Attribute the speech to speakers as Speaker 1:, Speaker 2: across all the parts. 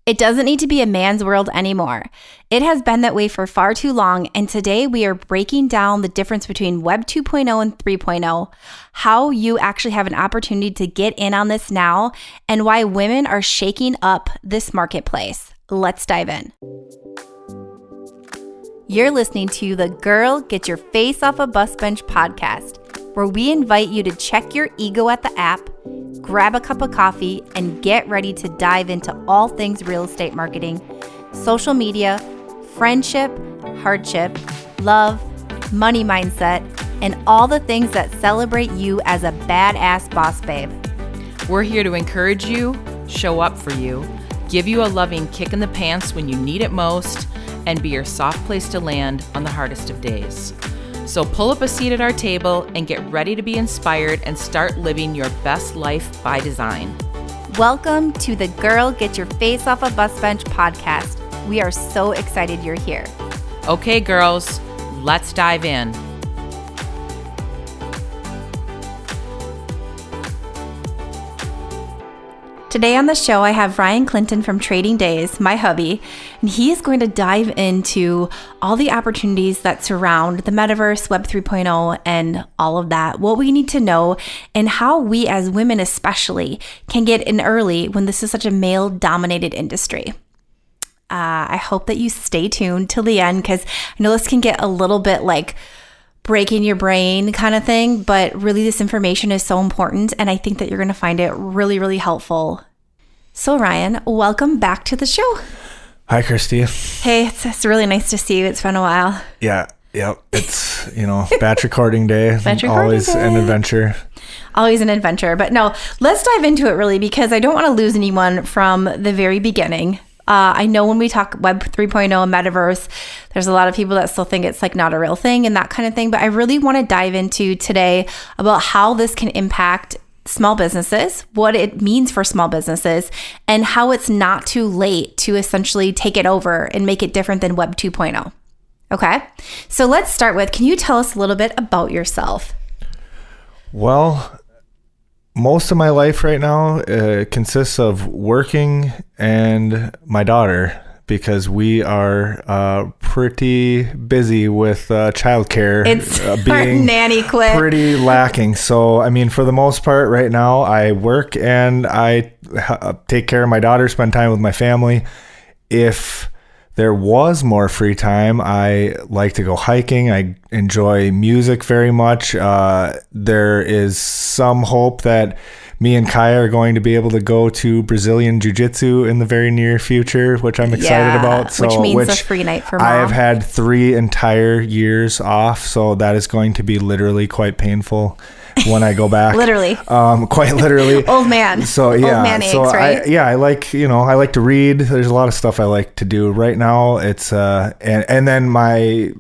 Speaker 1: It doesn't need to be a man's world anymore. It has been that way for far too long, and today we are breaking down the difference between Web 2.0 and 3.0, how you actually have an opportunity to get in on this now, and why women are shaking up this marketplace. Let's dive in. You're listening to the Girl Get Your Face Off a Bus Bench podcast, where we invite you to check your ego at the app, grab a cup of coffee, and get ready to dive into all things real estate marketing, social media, friendship, hardship, love, money mindset, and all the things that celebrate you as a badass boss babe.
Speaker 2: We're here to encourage you, show up for you, give you a loving kick in the pants when you need it most, and be your soft place to land on the hardest of days. So pull up a seat at our table and get ready to be inspired and start living your best life by design.
Speaker 1: Welcome to the Girl Get Your Face Off a Bus Bench podcast. We are so excited you're here.
Speaker 2: Okay, girls, let's dive in.
Speaker 1: Today on the show, I have Ryan Clinton from Trading Days, my hubby, and he is going to dive into all the opportunities that surround the Metaverse, Web 3.0, and all of that, what we need to know, and how we as women especially can get in early when this is such a male-dominated industry. I hope that you stay tuned till the end, because I know this can get a little bit like breaking your brain kind of thing, but really this information is so important, and I think that you're going to find it really, really helpful. So Ryan, welcome back to the show.
Speaker 3: Hi, Christy.
Speaker 1: Hey, it's really nice to see you. It's been a while.
Speaker 3: Yeah. It's, batch recording day. Always an adventure.
Speaker 1: Always an adventure. But no, let's dive into it really, because I don't want to lose anyone from the very beginning. I know when we talk Web 3.0 and Metaverse, there's a lot of people that still think it's like not a real thing and that kind of thing. But I really want to dive into today about how this can impact small businesses, what it means for small businesses, and how it's not too late to essentially take it over and make it different than Web 2.0. Okay, so let's start with, can you tell us a little bit about yourself?
Speaker 3: Well, most of my life right now consists of working and my daughter, because we are pretty busy with childcare.
Speaker 1: It's
Speaker 3: being
Speaker 1: our nanny quit.
Speaker 3: Pretty lacking. So, for the most part right now, I work and I take care of my daughter, spend time with my family. If there was more free time, I like to go hiking. I enjoy music very much. There is some hope that me and Kaya are going to be able to go to Brazilian Jiu-Jitsu in the very near future, which I'm excited about.
Speaker 1: So, which means a free night for mom.
Speaker 3: I have had 3 entire years off, so that is going to be literally quite painful when I go back.
Speaker 1: Literally.
Speaker 3: Quite literally.
Speaker 1: Old man.
Speaker 3: So yeah.
Speaker 1: Old man aches, right?
Speaker 3: I like, I like to read. There's a lot of stuff I like to do right now. It's and then my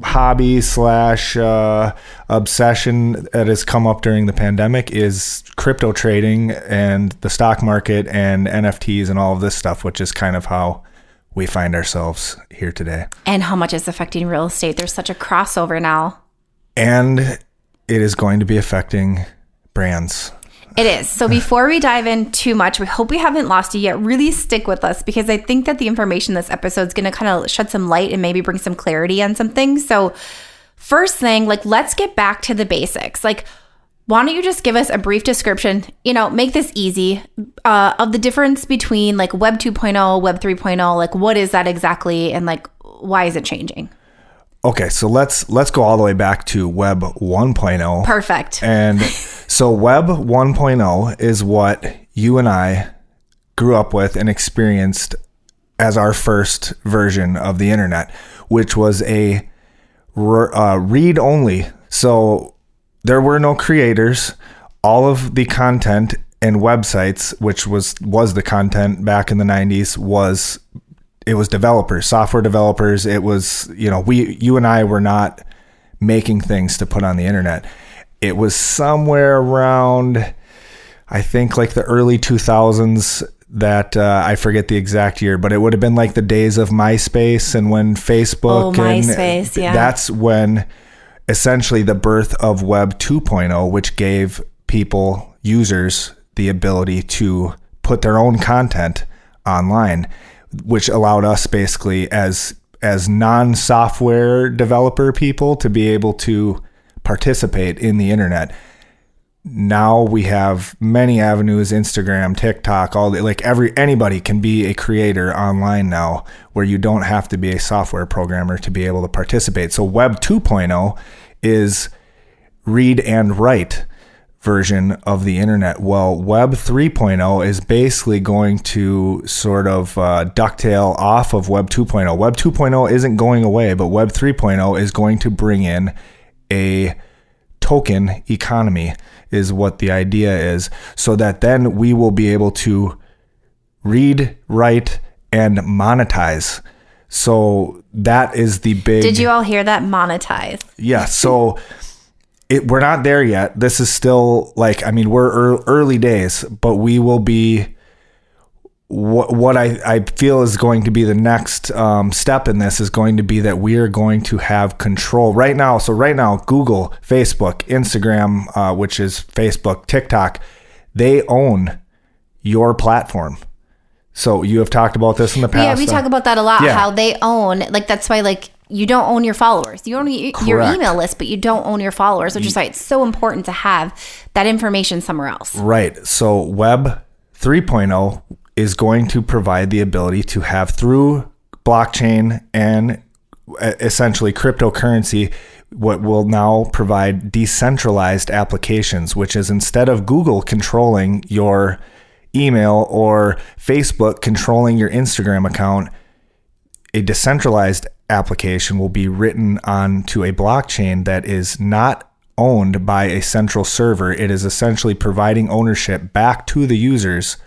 Speaker 3: hobby / obsession that has come up during the pandemic is crypto trading and the stock market and NFTs and all of this stuff, which is kind of how we find ourselves here today. And
Speaker 1: how much it's affecting real estate. There's such a crossover now.
Speaker 3: And it is going to be affecting brands.
Speaker 1: It is. So before we dive in too much, we hope we haven't lost you yet. Really stick with us, because I think that the information in this episode is going to kind of shed some light and maybe bring some clarity on some things. So first thing, let's get back to the basics. Why don't you just give us a brief description, make this easy, of the difference between Web 2.0, Web 3.0, what is that exactly, and why is it changing?
Speaker 3: Okay, so let's go all the way back to Web 1.0.
Speaker 1: Perfect.
Speaker 3: And so Web 1.0 is what you and I grew up with and experienced as our first version of the internet, which was a read only. So there were no creators. All of the content and websites, which was the content back in the 90s, it was developers, software developers. It was, you and I were not making things to put on the internet. It was somewhere around, I think the early 2000s that I forget the exact year, but it would have been the days of MySpace and when Facebook
Speaker 1: MySpace, yeah.
Speaker 3: That's when essentially the birth of Web 2.0, which gave users the ability to put their own content online, which allowed us basically as non-software developer people to be able to participate in the internet. Now we have many avenues, Instagram, TikTok, anybody can be a creator online now, where you don't have to be a software programmer to be able to participate. So Web 2.0 is read and write version of the internet. Well, Web 3.0 is basically going to sort of ducktail off of Web 2.0. Web 2.0 isn't going away, but Web 3.0 is going to bring in a token economy, is what the idea is, so that then we will be able to read, write, and monetize. So that is the big...
Speaker 1: Did you all hear that? Monetize.
Speaker 3: Yeah. So we're not there yet. This is still we're early days, but we will be... What I feel is going to be the next step in this is going to be that we are going to have control right now. So right now, Google, Facebook, Instagram, which is Facebook, TikTok, they own your platform. So you have talked about this in the past.
Speaker 1: Yeah, we talk about that a lot, how they own, that's why you don't own your followers. You own your email list, but you don't own your followers, which is why it's so important to have that information somewhere else. Right.
Speaker 3: So Web 3.0 is going to provide the ability to have, through blockchain and essentially cryptocurrency, what will now provide decentralized applications, which is, instead of Google controlling your email or Facebook controlling your Instagram account, a decentralized application will be written onto a blockchain that is not owned by a central server. It is essentially providing ownership back to the users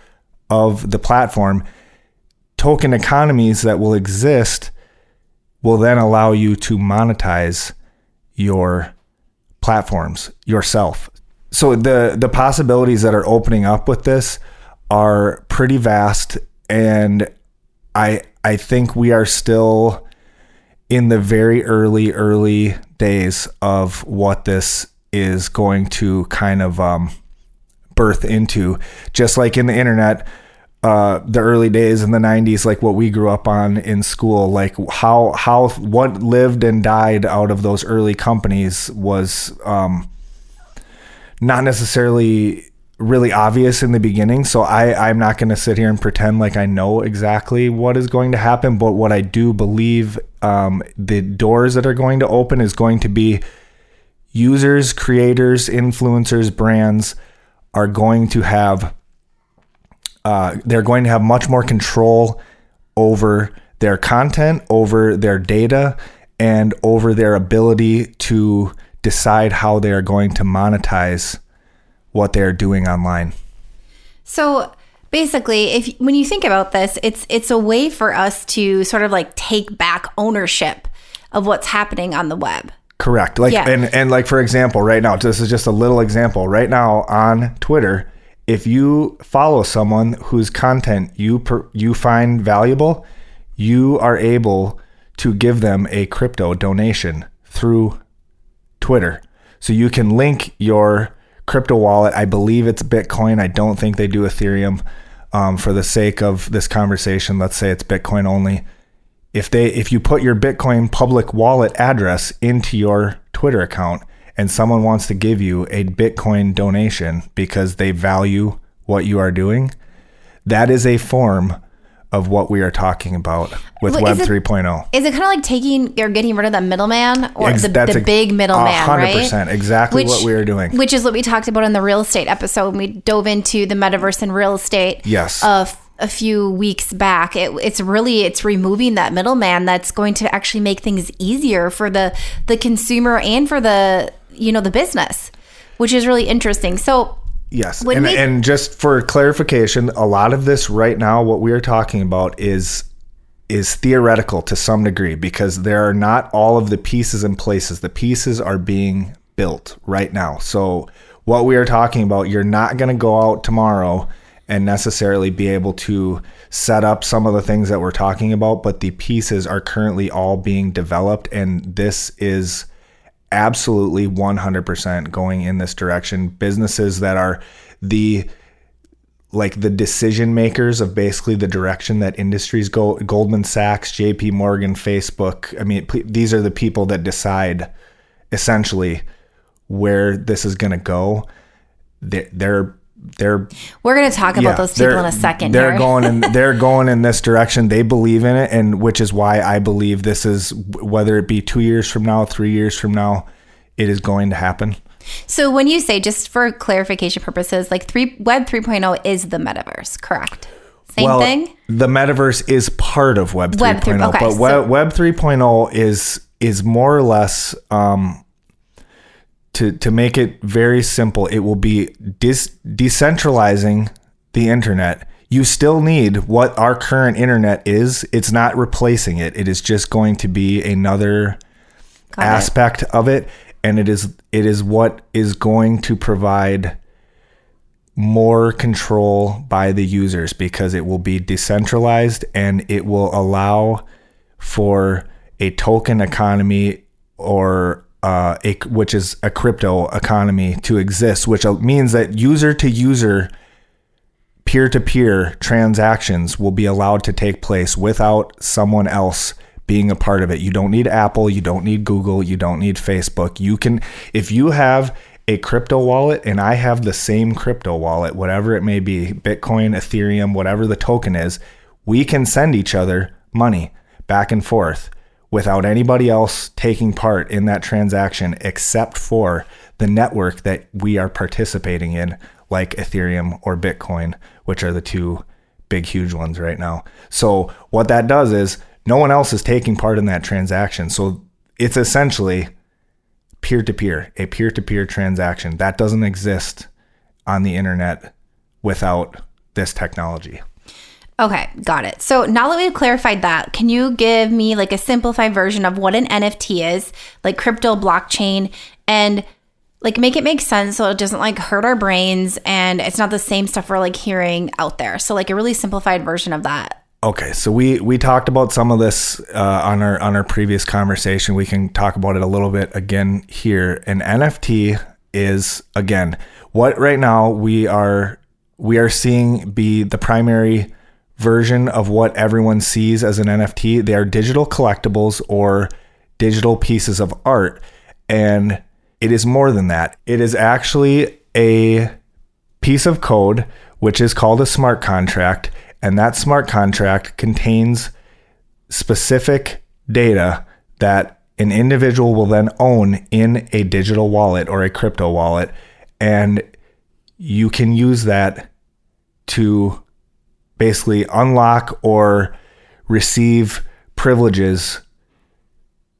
Speaker 3: of the platform. Token economies that will exist will then allow you to monetize your platforms yourself. So the possibilities that are opening up with this are pretty vast, and I think we are still in the very early days of what this is going to kind of birth into. Just like in the internet, the early days in the 90s, like what we grew up on in school, like what lived and died out of those early companies was not necessarily really obvious in the beginning. So I'm not going to sit here and pretend like I know exactly what is going to happen, but what I do believe the doors that are going to open is going to be users, creators, influencers, brands are going to have they're going to have much more control over their content, over their data, and over their ability to decide how they are going to monetize what they're doing online.
Speaker 1: So basically, when you think about this, it's a way for us to sort of take back ownership of what's happening on the web.
Speaker 3: Correct. And for example, right now, this is just a little example. Right now on Twitter, if you follow someone whose content you find valuable, you are able to give them a crypto donation through Twitter. So you can link your crypto wallet. I believe it's Bitcoin. I don't think they do Ethereum. For the sake of this conversation, let's say it's Bitcoin only. If you put your Bitcoin public wallet address into your Twitter account and someone wants to give you a Bitcoin donation because they value what you are doing, that is a form of what we are talking about with Web 3.0.
Speaker 1: Is it kind of like taking or getting rid of the middleman, or the big middleman, 100%, right?
Speaker 3: 100%, exactly what we are doing.
Speaker 1: Which is what we talked about in the real estate episode when we dove into the metaverse and real estate.
Speaker 3: Yes.
Speaker 1: A few weeks back. It's removing that middleman that's going to actually make things easier for the consumer and for the business, which is really interesting. So
Speaker 3: yes. And just for clarification, a lot of this right now, what we are talking about is theoretical to some degree, because there are not all of the pieces in places. The pieces are being built right now. So what we are talking about, you're not going to go out tomorrow and necessarily be able to set up some of the things that we're talking about, but the pieces are currently all being developed, and this is absolutely 100% going in this direction. Businesses that are like the decision makers of basically the direction that industries go. Goldman Sachs, JP Morgan, Facebook. I mean, these are the people that decide essentially where this is going to go. They're
Speaker 1: We're going to talk about those people in a second.
Speaker 3: They're going in this direction. They believe in it, and which is why I believe this is, whether it be 2 years from now, 3 years from now, it is going to happen.
Speaker 1: So when you say, just for clarification purposes, like Web 3.0 is the metaverse, correct? Same thing?
Speaker 3: The metaverse is part of Web 3.0,
Speaker 1: okay,
Speaker 3: but Web 3.0 is more or less, to make it very simple, it will be decentralizing the internet. You still need what our current internet is. It's not replacing it. It is just going to be another aspect of it. And it is what is going to provide more control by the users, because it will be decentralized and it will allow for a token economy, or which is a crypto economy, to exist, which means that user to user, peer-to-peer transactions will be allowed to take place without someone else being a part of it. You don't need Apple, you don't need Google, you don't need Facebook. You can, if you have a crypto wallet and I have the same crypto wallet, whatever it may be, Bitcoin, Ethereum, whatever the token is, we can send each other money back and forth without anybody else taking part in that transaction, except for the network that we are participating in, like Ethereum or Bitcoin, which are the two big, huge ones right now. So what that does is no one else is taking part in that transaction. So it's essentially peer-to-peer, a peer-to-peer transaction. That doesn't exist on the internet without this technology.
Speaker 1: Okay, got it. So now that we've clarified that, can you give me like a simplified version of what an NFT is, like crypto blockchain, and like make it make sense so it doesn't like hurt our brains and it's not the same stuff we're like hearing out there. So like a really simplified version of that.
Speaker 3: Okay, so we talked about some of this on our previous conversation. We can talk about it a little bit again here. An NFT is, again, what right now we are seeing be the primary version of what everyone sees as an NFT. They are digital collectibles or digital pieces of art, and it is more than that. It is actually a piece of code which is called a smart contract. And that smart contract contains specific data that an individual will then own in a digital wallet or a crypto wallet. And you can use that to basically unlock or receive privileges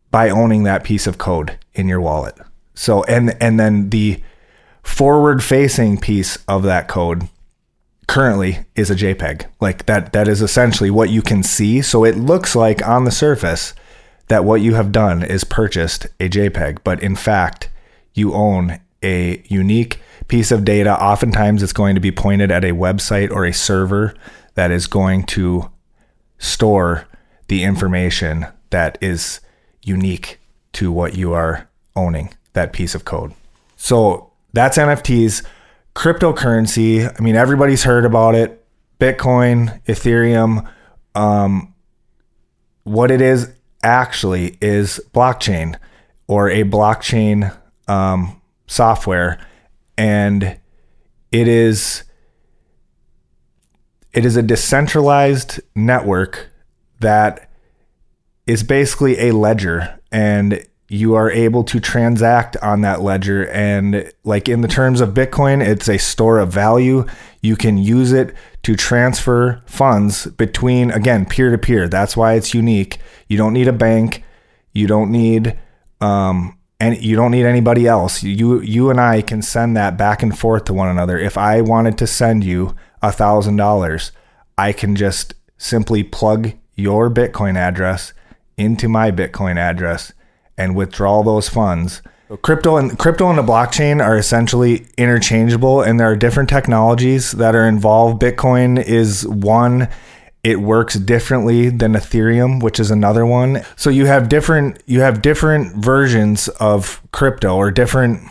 Speaker 3: by owning that piece of code in your wallet. So, and then the forward-facing piece of that code currently is a JPEG. Like that is essentially what you can see. So it looks like on the surface that what you have done is purchased a JPEG, but in fact, you own a unique piece of data. Oftentimes it's going to be pointed at a website or a server that is going to store the information that is unique to what you are owning, that piece of code. So that's NFTs. Cryptocurrency, I mean, everybody's heard about it. Bitcoin, Ethereum. What it is actually is blockchain, or a blockchain software. And it is a decentralized network that is basically a ledger, and you are able to transact on that ledger. And like in the terms of Bitcoin, it's a store of value. You can use it to transfer funds between, again, peer to peer. That's why it's unique. You don't need a bank. You don't need anybody else. You and I can send that back and forth to one another. If I wanted to send you $1,000, I can just simply plug your Bitcoin address into my Bitcoin address and withdraw those funds. So crypto and the blockchain are essentially interchangeable, and there are different technologies that are involved. Bitcoin is one. It works differently than Ethereum, which is another one. So you have different versions of crypto, or different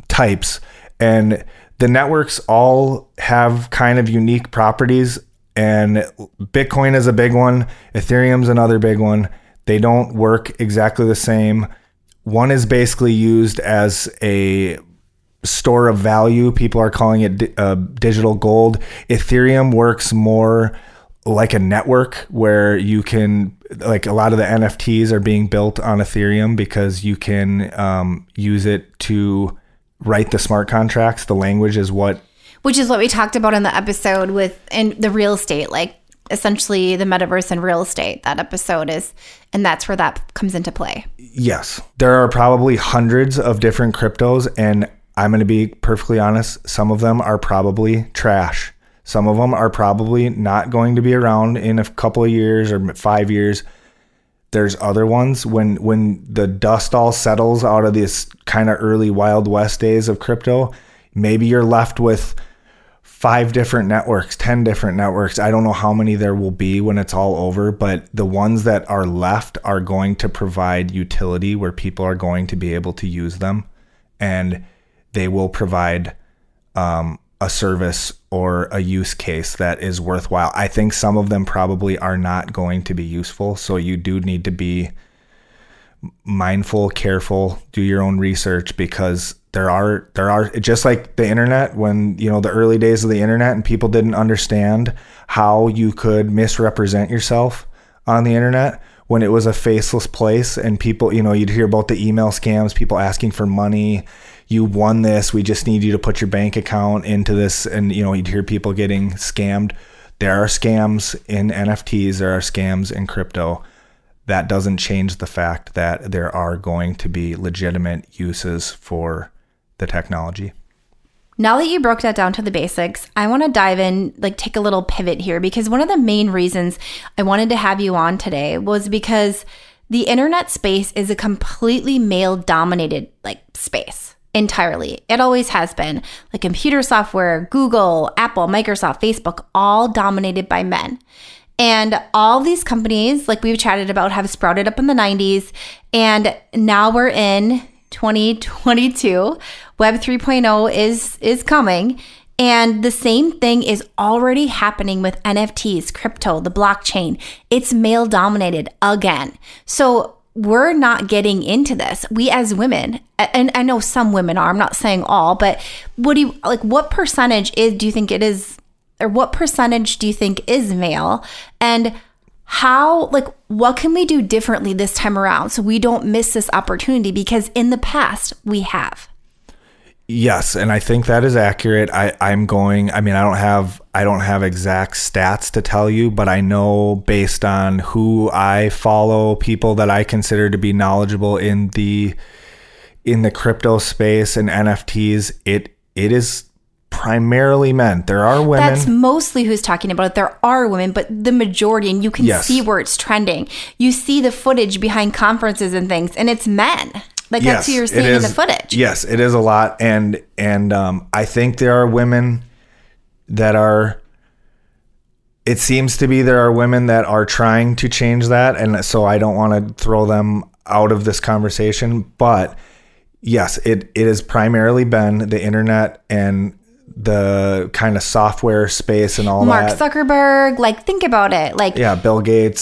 Speaker 3: types, and the networks all have kind of unique properties, and Bitcoin is a big one. Ethereum's another big one. They don't work exactly the same. One is basically used as a store of value. People are calling it digital gold. Ethereum works more like a network where you can, like, a lot of the NFTs are being built on Ethereum because you can use it to write the smart contracts. The language is what...
Speaker 1: Which is what we talked about in the episode in the real estate, like essentially the metaverse and real estate. That episode is, and that's where that comes into play.
Speaker 3: Yes. There are probably hundreds of different cryptos, and I'm going to be perfectly honest, some of them are probably trash. Some of them are probably not going to be around in a couple of years or 5 years. There's other ones when the dust all settles out of this kind of early Wild West days of crypto, maybe you're left with 5 different networks, 10 different networks. I don't know how many there will be when it's all over, but the ones that are left are going to provide utility where people are going to be able to use them, and they will provide a service or a use case that is worthwhile. I think some of them probably are not going to be useful. So you do need to be mindful, careful, do your own research, because there are just like the internet, when, the early days of the internet and people didn't understand how you could misrepresent yourself on the internet when it was a faceless place, and people, you'd hear about the email scams, people asking for money. You won this. We just need you to put your bank account into this. And, you'd hear people getting scammed. There are scams in NFTs. There are scams in crypto. That doesn't change the fact that there are going to be legitimate uses for the technology.
Speaker 1: Now that you broke that down to the basics, I want to dive in, take a little pivot here, because one of the main reasons I wanted to have you on today was because the internet space is a completely male-dominated space. Entirely. It always has been. Like computer software, Google, Apple, Microsoft, Facebook, all dominated by men. And all these companies, like we've chatted about, have sprouted up in the 90s. And now we're in 2022. Web 3.0 is coming. And the same thing is already happening with NFTs, crypto, the blockchain. It's male dominated again. So we're not getting into this. We as women, and I know some women are, I'm not saying all, but what percentage do you think it is, or what percentage do you think is male? And how, what can we do differently this time around so we don't miss this opportunity? Because in the past we have.
Speaker 3: Yes, and I think that is accurate. I don't have exact stats to tell you, but I know based on who I follow, people that I consider to be knowledgeable in the crypto space and NFTs, it is primarily men. There are women.
Speaker 1: That's mostly who's talking about it. There are women, but the majority, and you can see where it's trending. You see the footage behind conferences and things, and it's men. That's who you're seeing in the footage.
Speaker 3: Yes, it is a lot. And I think there are women that are, it seems to be there are women that are trying to change that. And so I don't want to throw them out of this conversation. But yes, it has primarily been the internet and the kind of software space and all
Speaker 1: Mark
Speaker 3: that.
Speaker 1: Mark Zuckerberg, think about it.
Speaker 3: Bill Gates,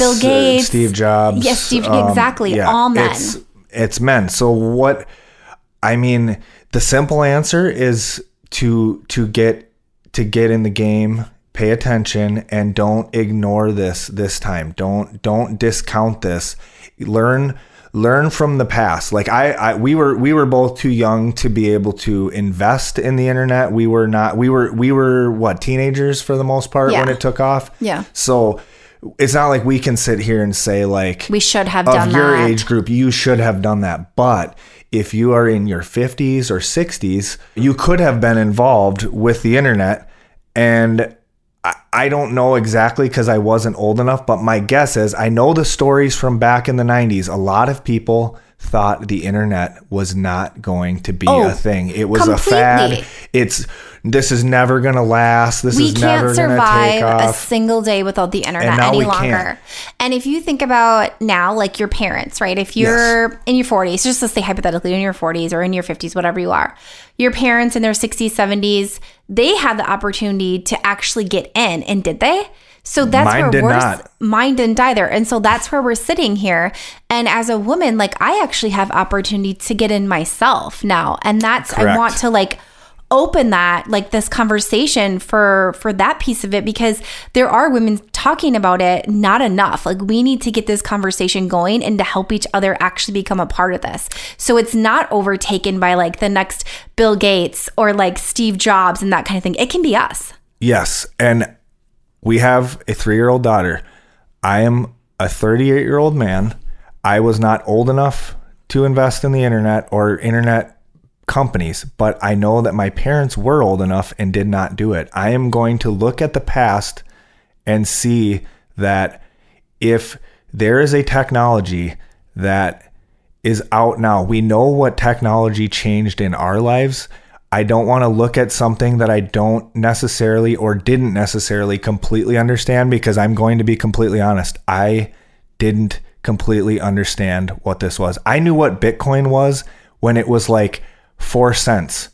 Speaker 1: Steve
Speaker 3: Jobs.
Speaker 1: Yes, exactly. All men.
Speaker 3: It's men. So the simple answer is to get in the game, pay attention, and don't ignore this time. Don't discount this. Learn from the past. We were both too young to be able to invest in the internet. We were what, teenagers for the most part when it took off.
Speaker 1: Yeah.
Speaker 3: So it's not like we can sit here and say we
Speaker 1: should have done that. Of
Speaker 3: your age group, you should have done that. But if you are in your 50s or 60s, you could have been involved with the internet. And I don't know exactly because I wasn't old enough, but my guess is I know the stories from back in the 90s. A lot of people thought the internet was not going to be a thing. It was
Speaker 1: completely.
Speaker 3: a fad. This is never going to last. This is never going to take off.
Speaker 1: We can't survive a single day without the internet any longer. Can't. And if you think about now, like your parents, right? If you're in your 40s, just let's say hypothetically in your 40s or in your 50s, whatever you are, your parents in their 60s, 70s, they had the opportunity to actually get in. And did they? So that's mine didn't either. And so that's where we're sitting here. And as a woman, like I actually have opportunity to get in myself now. And that's, correct. I want to like open that, like this conversation for that piece of it, because there are women talking about it, not enough. Like we need to get this conversation going and to help each other actually become a part of this. So it's not overtaken by like the next Bill Gates or like Steve Jobs and that kind of thing. It can be us.
Speaker 3: Yes. And we have a 3-year-old daughter. I am a 38-year-old man. I was not old enough to invest in the internet or internet companies, but I know that my parents were old enough and did not do it. I am going to look at the past and see that if there is a technology that is out now, we know what technology changed in our lives. I don't want to look at something that I don't necessarily or didn't necessarily completely understand, because I'm going to be completely honest. I didn't completely understand what this was. I knew what Bitcoin was when it was like 4 cents.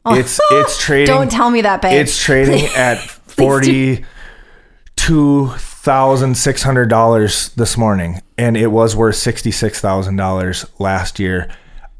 Speaker 3: It's trading.
Speaker 1: Don't tell me that, babe.
Speaker 3: It's trading at $42,600 this morning, and it was worth $66,000 last year.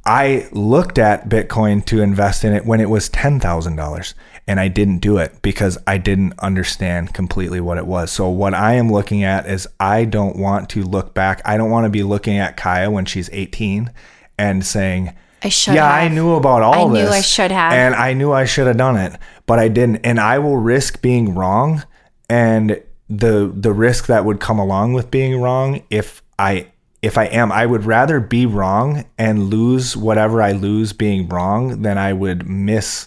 Speaker 3: I looked at Bitcoin to invest in it when it was $10,000, and I didn't do it because I didn't understand completely what it was. So what I am looking at is I don't want to look back. I don't want to be looking at Kaya when she's 18 and saying,
Speaker 1: I should have.
Speaker 3: I knew about all this. I knew
Speaker 1: I should have.
Speaker 3: And I knew I should have done it, but I didn't. And I will risk being wrong. And the risk that would come along with being wrong, if I am, I would rather be wrong and lose whatever I lose being wrong than I would miss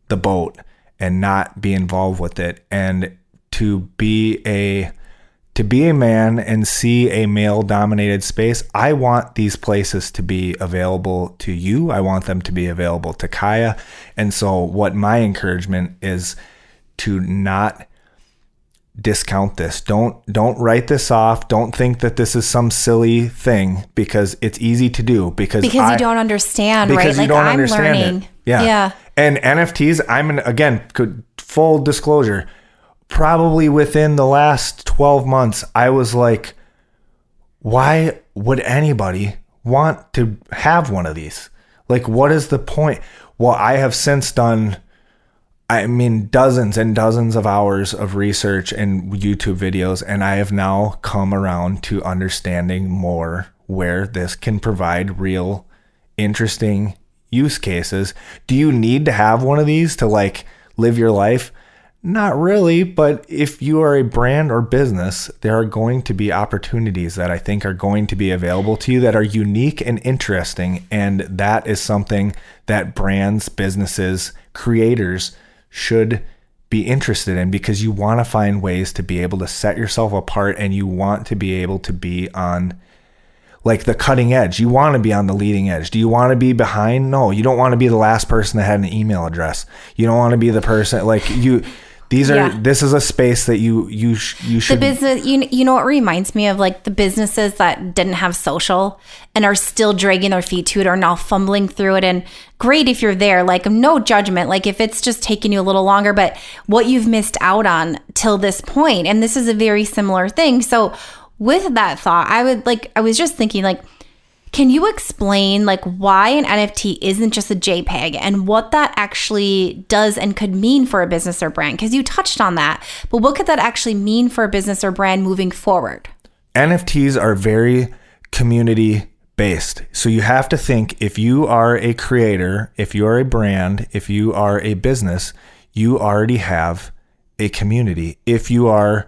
Speaker 3: the boat and not be involved with it. And to be a man and see a male-dominated space, I want these places to be available to you. I want them to be available to Kaya. And so what my encouragement is to not discount this. Don't write this off. Don't think that this is some silly thing, because it's easy to do because
Speaker 1: you don't understand, right?
Speaker 3: Because you don't understand
Speaker 1: learning.
Speaker 3: It. Yeah. And NFTs, full disclosure, probably within the last 12 months, I was like, why would anybody want to have one of these? Like, what is the point? Well, I have since done, dozens and dozens of hours of research and YouTube videos, and I have now come around to understanding more where this can provide real, interesting use cases. Do you need to have one of these to like live your life? Not really, but if you are a brand or business, there are going to be opportunities that I think are going to be available to you that are unique and interesting. And that is something that brands, businesses, creators should be interested in, because you want to find ways to be able to set yourself apart, and you want to be able to be on like the cutting edge. You want to be on the leading edge. Do you want to be behind? No, you don't want to be the last person that had an email address. You don't want to be the person like you. This is a space that you should.
Speaker 1: The business, you know what reminds me of, like the businesses that didn't have social and are still dragging their feet to it, are now fumbling through it. And great if you're there, like no judgment, like if it's just taking you a little longer, but what you've missed out on till this point. And this is a very similar thing. So with that thought, I was just thinking, like, can you explain like why an NFT isn't just a JPEG and what that actually does and could mean for a business or brand? Because you touched on that, but what could that actually mean for a business or brand moving forward?
Speaker 3: NFTs are very community based. So you have to think, if you are a creator, if you are a brand, if you are a business, you already have a community. If you are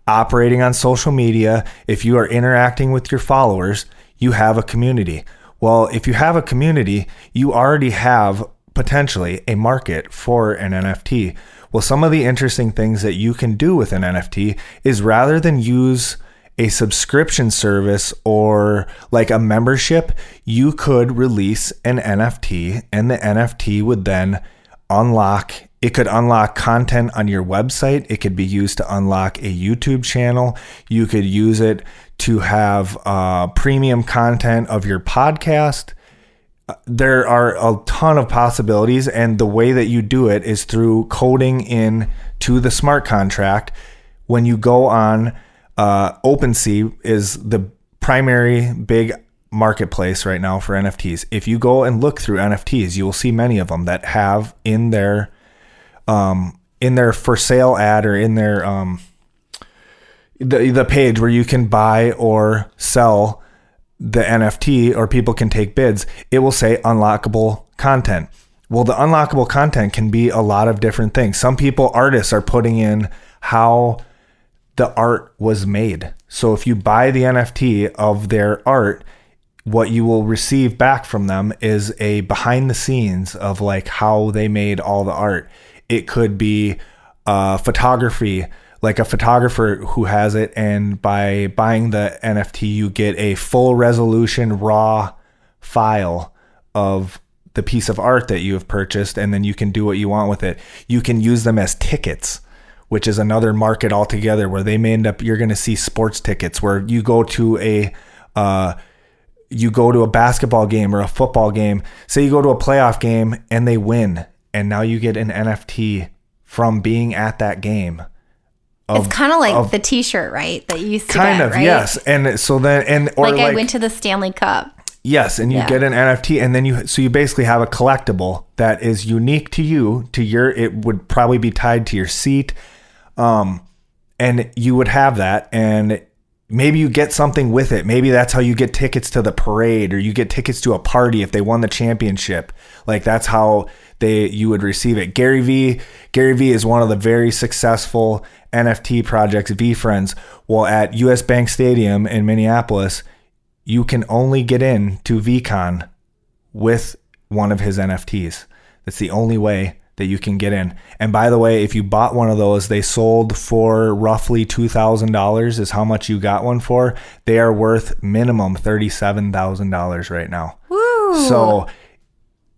Speaker 3: operating on social media, if you are interacting with your followers, you have a community. Well, if you have a community, you already have potentially a market for an NFT. Well, some of the interesting things that you can do with an NFT is, rather than use a subscription service or like a membership, you could release an NFT, and the NFT would then it could unlock content on your website. It could be used to unlock a YouTube channel. You could use it to have premium content of your podcast. There are a ton of possibilities, and the way that you do it is through coding in to the smart contract. When you go on OpenSea is the primary big marketplace right now for NFTs. If you go and look through NFTs, you will see many of them that have in their for sale ad or in their the page where you can buy or sell the NFT, or people can take bids, it will say unlockable content. Well, the unlockable content can be a lot of different things. Some artists are putting in how the art was made. So if you buy the NFT of their art, what you will receive back from them is a behind the scenes of like how they made all the art. It could be photography, like a photographer who has it, and by buying the NFT, you get a full resolution raw file of the piece of art that you have purchased, and then you can do what you want with it. You can use them as tickets, which is another market altogether, where they may end up, you're going to see sports tickets where you go to a basketball game or a football game. Say you go to a playoff game and they win, and now you get an NFT from being at that game.
Speaker 1: It's kind of like the T-shirt, right? That you used to
Speaker 3: kind
Speaker 1: get,
Speaker 3: of,
Speaker 1: right?
Speaker 3: yes. And so then,
Speaker 1: like I went to the Stanley Cup.
Speaker 3: Yes, and you get an NFT, and then you basically have a collectible that is unique to you, it would probably be tied to your seat, and you would have that, and maybe you get something with it. Maybe that's how you get tickets to the parade, or you get tickets to a party if they won the championship. Like that's how you would receive it. Gary V is one of the very successful NFT projects, VFriends. Well, at US Bank Stadium in Minneapolis, you can only get in to VCon with one of his NFTs. That's the only way that you can get in. And by the way, if you bought one of those, they sold for roughly $2,000 is how much you got one for. They are worth minimum $37,000 right now.
Speaker 1: Woo.
Speaker 3: So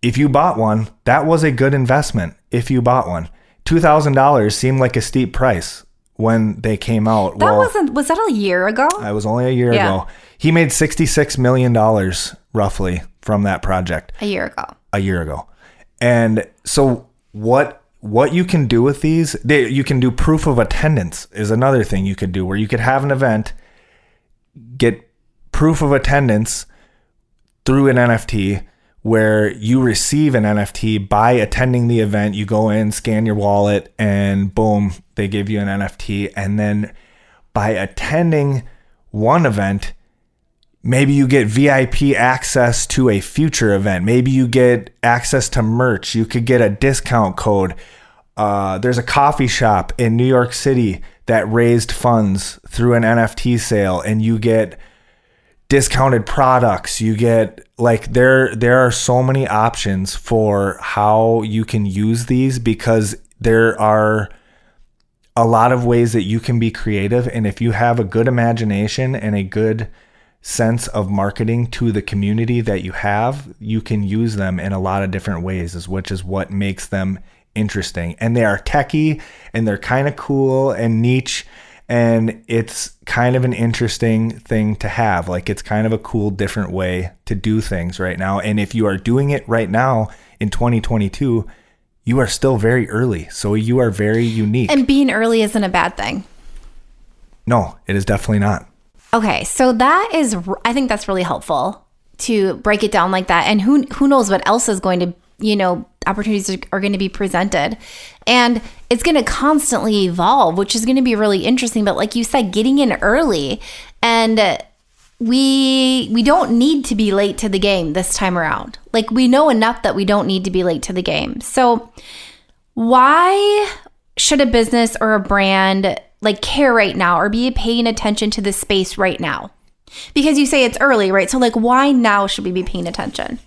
Speaker 3: if you bought one, that was a good investment. If you bought one, $2,000 seemed like a steep price when they came out.
Speaker 1: Was that a year ago?
Speaker 3: It was only a year ago. He made $66 million roughly from that project.
Speaker 1: A year ago.
Speaker 3: And so what you can do with these, you can do proof of attendance is another thing you could do, where you could have an event, get proof of attendance through an NFT, where you receive an NFT by attending the event. You go in, scan your wallet, and boom, they give you an NFT. And then by attending one event, maybe you get VIP access to a future event. Maybe you get access to merch. You could get a discount code. There's a coffee shop in New York City that raised funds through an NFT sale, and you get discounted products. You get there are so many options for how you can use these, because there are a lot of ways that you can be creative. And if you have a good imagination and a good sense of marketing to the community that you have, you can use them in a lot of different ways, which is what makes them interesting. And they are techie, and they're kind of cool and niche, and it's kind of an interesting thing to have. Like, it's kind of a cool, different way to do things right now. And if you are doing it right now in 2022, you are still very early. So you are very unique.
Speaker 1: And being early isn't a bad thing.
Speaker 3: No, it is definitely not.
Speaker 1: Okay, so I think that's really helpful to break it down like that. And who knows what else is going to, opportunities are going to be presented. And it's going to constantly evolve, which is going to be really interesting. But like you said, getting in early, and we don't need to be late to the game this time around. Like, we know enough that we don't need to be late to the game. So why should a business or a brand care right now, or be paying attention to this space right now? Because you say it's early, right? So why now should we be paying attention?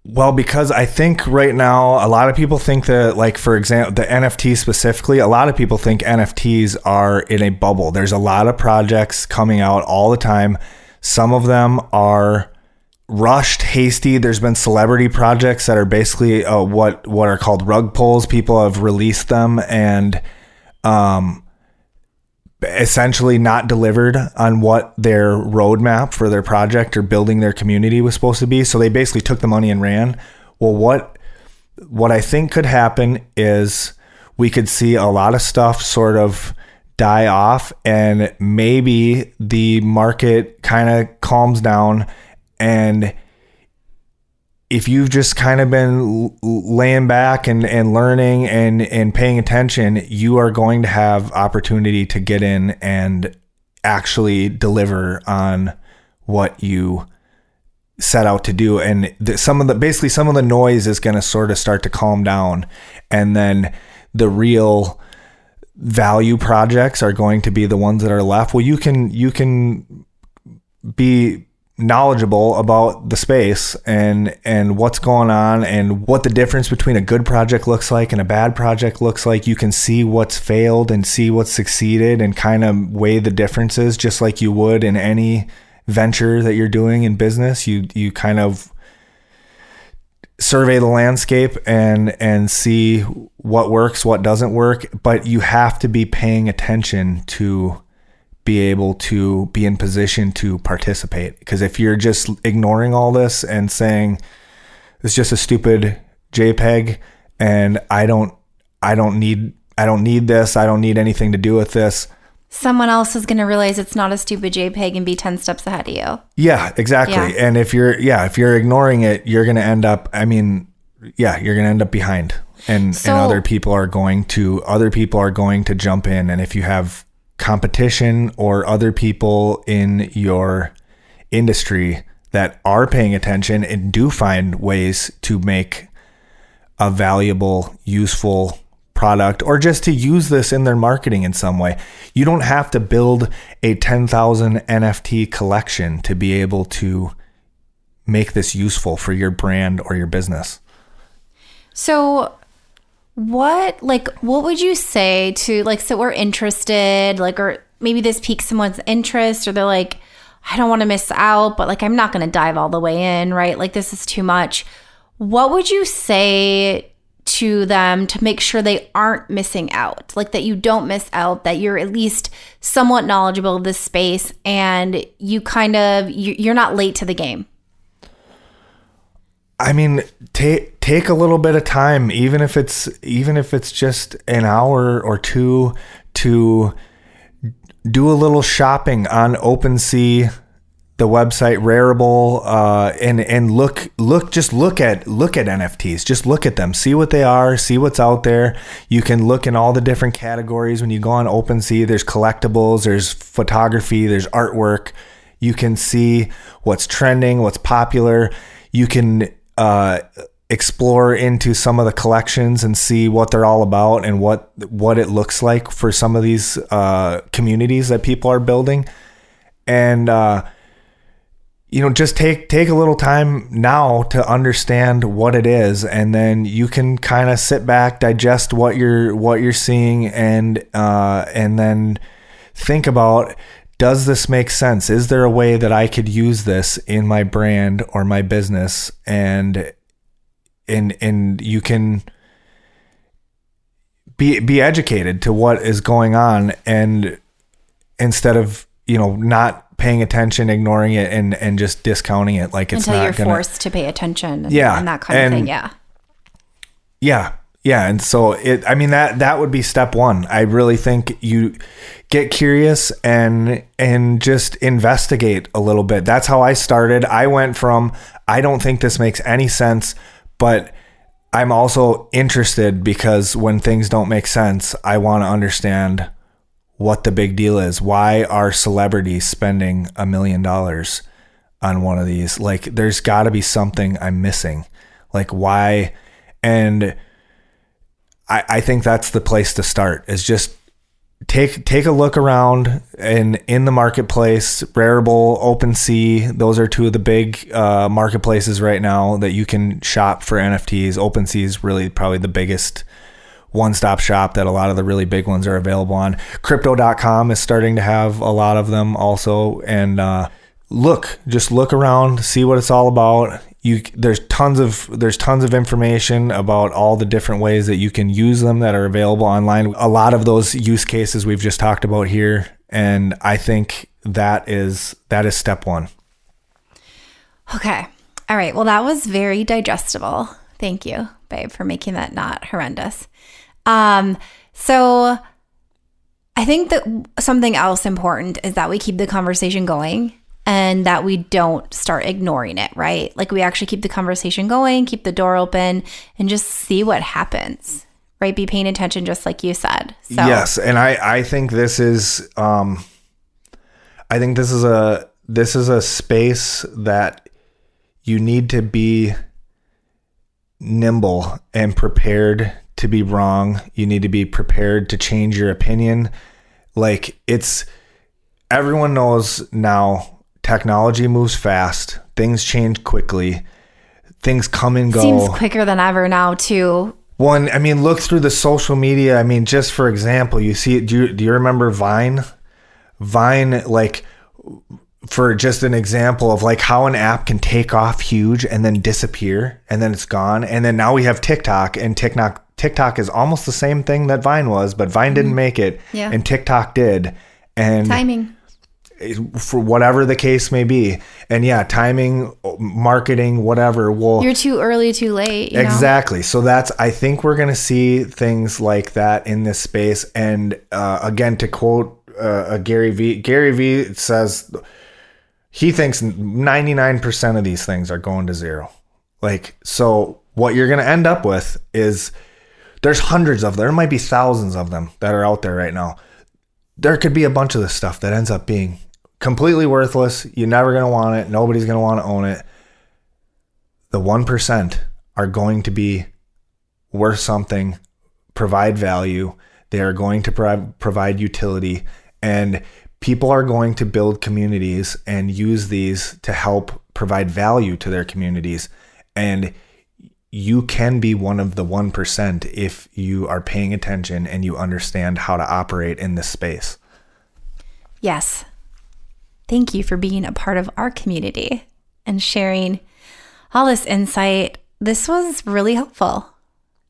Speaker 3: Well, because I think right now a lot of people think that, like, for example, the NFT specifically, a lot of people think NFTs are in a bubble. There's a lot of projects coming out all the time. Some of them are rushed, hasty. There's been celebrity projects that are basically what are called rug pulls. People have released them and essentially not delivered on what their roadmap for their project or building their community was supposed to be. So they basically took the money and ran. Well, what I think could happen is we could see a lot of stuff sort of die off, and maybe the market kind of calms down. And if you've just kind of been laying back and learning and paying attention, you are going to have opportunity to get in and actually deliver on what you set out to do. And some of the noise is going to sort of start to calm down. And then the real value projects are going to be the ones that are left. Well, you can be knowledgeable about the space and what's going on and what the difference between a good project looks like and a bad project looks like. You can see what's failed and see what's succeeded and kind of weigh the differences, just like you would in any venture that you're doing in business. You kind of survey the landscape and see what works, what doesn't work, but you have to be paying attention to be able to be in position to participate. Because if you're just ignoring all this and saying it's just a stupid JPEG and I don't need this, I don't need anything to do with this,
Speaker 1: someone else is going to realize it's not a stupid JPEG and be 10 steps ahead of you.
Speaker 3: Yeah, exactly. Yeah. And if you're ignoring it, you're going to end up, you're going to end up behind. And other people are going to jump in. And if you have competition or other people in your industry that are paying attention and do find ways to make a valuable, useful product, or just to use this in their marketing in some way, you don't have to build a 10,000 NFT collection to be able to make this useful for your brand or your business. So
Speaker 1: what would you say to, so we're interested, or maybe this piques someone's interest, or they're like, I don't want to miss out, but I'm not going to dive all the way in, right? This is too much. What would you say to them to make sure they aren't missing out, that you don't miss out, that you're at least somewhat knowledgeable of this space and you're not late to the game?
Speaker 3: Take a little bit of time, even if it's just an hour or two, to do a little shopping on OpenSea, the website Rarible, and look at NFTs. Just look at them, see what they are, see what's out there. You can look in all the different categories. When you go on OpenSea, there's collectibles, there's photography, there's artwork. You can see what's trending, what's popular. You can explore into some of the collections and see what they're all about and what it looks like for some of these communities that people are building. And just take a little time now to understand what it is, and then you can kind of sit back, digest what you're seeing, and then think about, does this make sense? Is there a way that I could use this in my brand or my business? And you can be educated to what is going on, and instead of not paying attention, ignoring it, and just discounting it like it's
Speaker 1: until
Speaker 3: not
Speaker 1: you're forced to pay attention. And that kind of thing.
Speaker 3: Yeah. And so that would be step one. I really think you get curious and just investigate a little bit. That's how I started. I went from, I don't think this makes any sense, but I'm also interested, because when things don't make sense, I want to understand what the big deal is. Why are celebrities spending $1 million on one of these? There's got to be something I'm missing. Why? And I think that's the place to start, is just take a look around in the marketplace. Rarible, OpenSea, those are two of the big marketplaces right now that you can shop for NFTs. OpenSea is really probably the biggest one-stop shop that a lot of the really big ones are available on. Crypto.com is starting to have a lot of them also. And just look around, see what it's all about. There's tons of information about all the different ways that you can use them that are available online. A lot of those use cases we've just talked about here, and I think that is step one.
Speaker 1: Okay. All right. Well, that was very digestible. Thank you, babe, for making that not horrendous. So I think that something else important is that we keep the conversation going. And that we don't start ignoring it, right? Like we actually keep the conversation going, keep the door open, and just see what happens, right? Be paying attention, just like you said. So.
Speaker 3: Yes, and I think this is, this is a space that you need to be nimble and prepared to be wrong. You need to be prepared to change your opinion. Like everyone knows now. Technology moves fast. Things change quickly. Things come and go.
Speaker 1: Seems quicker than ever now, too.
Speaker 3: One, I mean, look through the social media. I mean, just for example, you see, do you remember Vine? Vine, like, for just an example of like how an app can take off huge and then disappear and then it's gone. And then now we have TikTok, and TikTok is almost the same thing that Vine was, but Vine didn't make it, and TikTok did. And
Speaker 1: timing.
Speaker 3: For whatever the case may be. And yeah, timing, marketing, whatever.
Speaker 1: You're too early, too late.
Speaker 3: Exactly. So I think we're going to see things like that in this space. And again, to quote Gary Vee says he thinks 99% of these things are going to zero. Like, so what you're going to end up with is there's hundreds of them. There might be thousands of them that are out there right now. There could be a bunch of this stuff that ends up being completely worthless. You're never going to want it. Nobody's going to want to own it. The 1% are going to be worth something, provide value. They are going to provide utility, and people are going to build communities and use these to help provide value to their communities. And you can be one of the 1% if you are paying attention and you understand how to operate in this space.
Speaker 1: Yes. Thank you for being a part of our community and sharing all this insight. This was really helpful.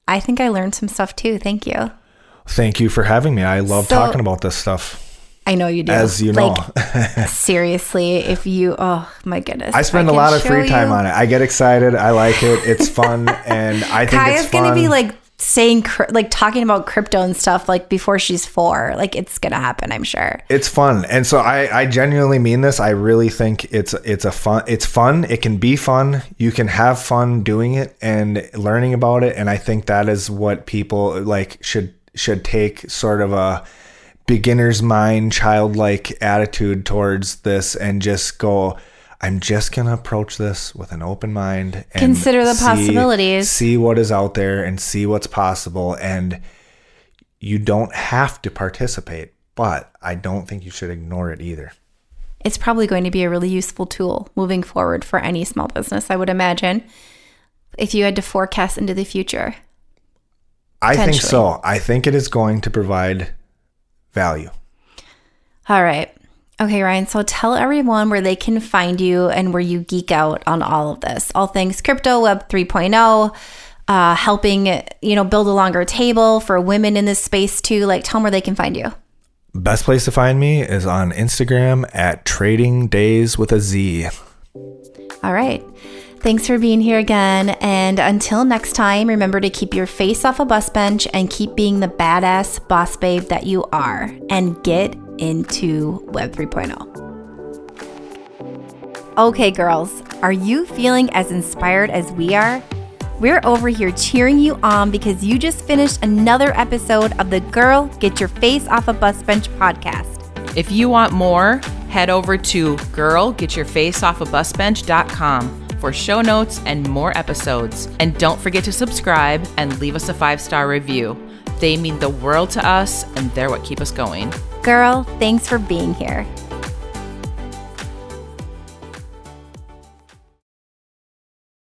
Speaker 1: I think I learned some stuff too. Thank you.
Speaker 3: Thank you for having me. I love talking about this stuff.
Speaker 1: I know you do.
Speaker 3: As you know.
Speaker 1: Seriously, oh my goodness.
Speaker 3: I spend a lot of free time on it. I get excited. I like it. It's fun. And I think
Speaker 1: Kaya's
Speaker 3: it's fun.
Speaker 1: going to be talking about crypto and stuff like before she's 4. Like it's going to happen, I'm sure.
Speaker 3: It's fun. And so I genuinely mean this. I really think it's fun. It can be fun. You can have fun doing it and learning about it. And I think that is what people should take sort of a beginner's mind, childlike attitude towards this and just go, I'm just going to approach this with an open mind and
Speaker 1: consider the possibilities,
Speaker 3: see what is out there and see what's possible. And you don't have to participate, but I don't think you should ignore it either.
Speaker 1: It's probably going to be a really useful tool moving forward for any small business, I would imagine, if you had to forecast into the future.
Speaker 3: I think so. I think it is going to provide value.
Speaker 1: All right. Okay, Ryan. So tell everyone where they can find you and where you geek out on all of this. All things crypto, Web 3.0, helping, build a longer table for women in this space too. Like, tell them where they can find you.
Speaker 3: Best place to find me is on Instagram at Trading Days with a Z.
Speaker 1: All right. Thanks for being here again. And until next time, remember to keep your face off a bus bench and keep being the badass boss babe that you are and get into Web 3.0. Okay, girls, are you feeling as inspired as we are? We're over here cheering you on because you just finished another episode of the Girl Get Your Face Off a Bus Bench podcast.
Speaker 2: If you want more, head over to girlgetyourfaceoffabusbench.com for show notes and more episodes. And don't forget to subscribe and leave us a 5-star review. They mean the world to us, and they're what keep us going.
Speaker 1: Girl, thanks for being here.